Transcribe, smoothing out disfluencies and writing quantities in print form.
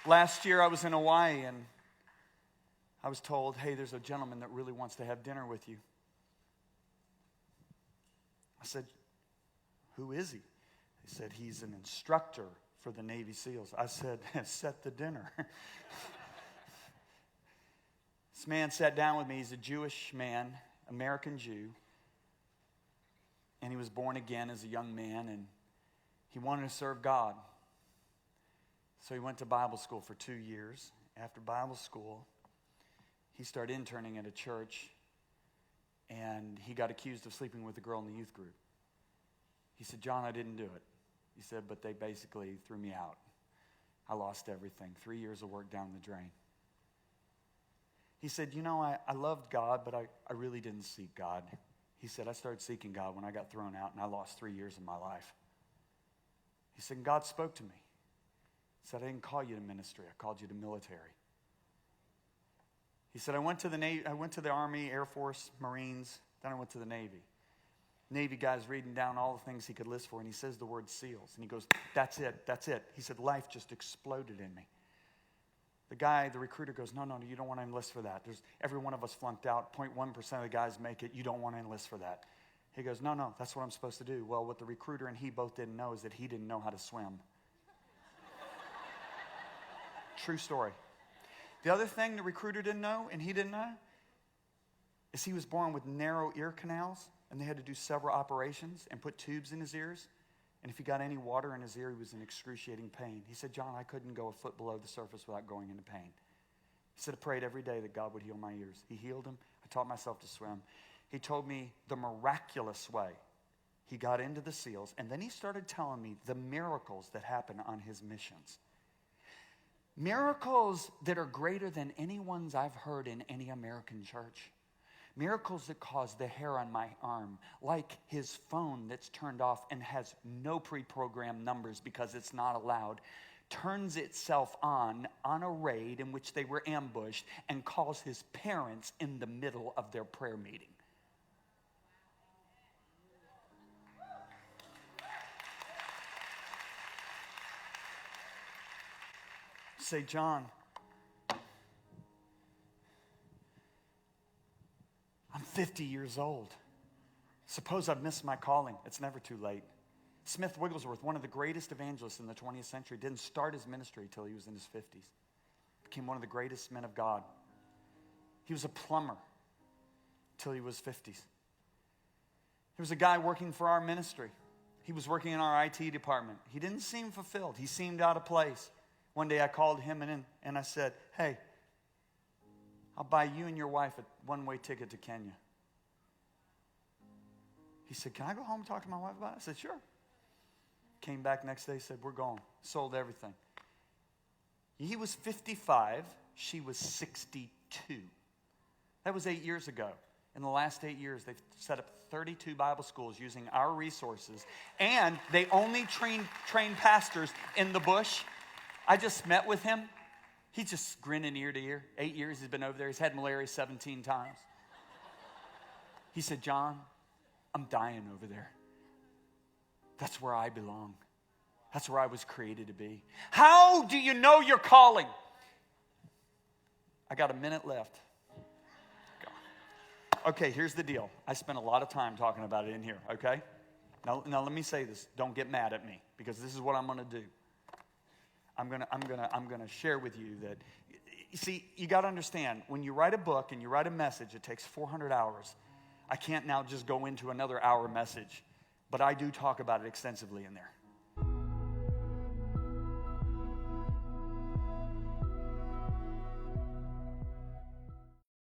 Last year I was in Hawaii and I was told, hey, there's a gentleman that really wants to have dinner with you. I said, who is he? He said, he's an instructor for the Navy SEALs. I said, set the dinner. This man sat down with me. He's a Jewish man, American Jew. And he was born again as a young man, and he wanted to serve God. So he went to Bible school for 2 years. After Bible school, he started interning at a church, and he got accused of sleeping with a girl in the youth group. He said, John, I didn't do it. He said, but they basically threw me out. I lost everything. 3 years of work down the drain. He said, I loved God, but I really didn't seek God. He said, I started seeking God when I got thrown out, and I lost 3 years of my life. He said, God spoke to me. He said, I didn't call you to ministry. I called you to military. He said, I went to the Army, Air Force, Marines, then I went to the Navy. Navy guy's reading down all the things he could list for, and he says the word SEALs. And he goes, that's it. He said, life just exploded in me. The recruiter goes, no, you don't want to enlist for that. Every one of us flunked out. 0.1% of the guys make it. You don't want to enlist for that. He goes, no, that's what I'm supposed to do. Well, what the recruiter and he both didn't know is that he didn't know how to swim. True story. The other thing the recruiter didn't know, and he didn't know, is he was born with narrow ear canals, and they had to do several operations and put tubes in his ears. And if he got any water in his ear, he was in excruciating pain. He said, John, I couldn't go a foot below the surface without going into pain. He said, I prayed every day that God would heal my ears. He healed them. I taught myself to swim. He told me the miraculous way he got into the SEALs, and then he started telling me the miracles that happen on his missions. Miracles that are greater than any ones I've heard in any American church. Miracles that cause the hair on my arm, like his phone that's turned off and has no pre-programmed numbers because it's not allowed, turns itself on a raid in which they were ambushed and calls his parents in the middle of their prayer meeting. Say, John, I'm 50 years old. Suppose I've missed my calling. It's never too late. Smith Wigglesworth, one of the greatest evangelists in the 20th century, didn't start his ministry until he was in his 50s. Became one of the greatest men of God. He was a plumber till he was 50s. There was a guy working for our ministry. He was working in our IT department. He didn't seem fulfilled. He seemed out of place. One day I called him in and I said, hey, I'll buy you and your wife a one-way ticket to Kenya. He said, can I go home and talk to my wife about it? I said, sure. Came back next day, said, we're going. Sold everything. He was 55. She was 62. That was 8 years ago. In the last 8 years, they've set up 32 Bible schools using our resources. And they only train pastors in the bush. I just met with him. He's just grinning ear to ear. 8 years he's been over there. He's had malaria 17 times. He said, John, I'm dying over there. That's where I belong. That's where I was created to be. How do you know your calling? I got a minute left. Okay, here's the deal. I spent a lot of time talking about it in here, okay? Now let me say this. Don't get mad at me, because this is what I'm going to do. I'm gonna share with you that, you see, you got to understand, when you write a book and you write a message, it takes 400 hours. I can't now just go into another hour message, but I do talk about it extensively in there.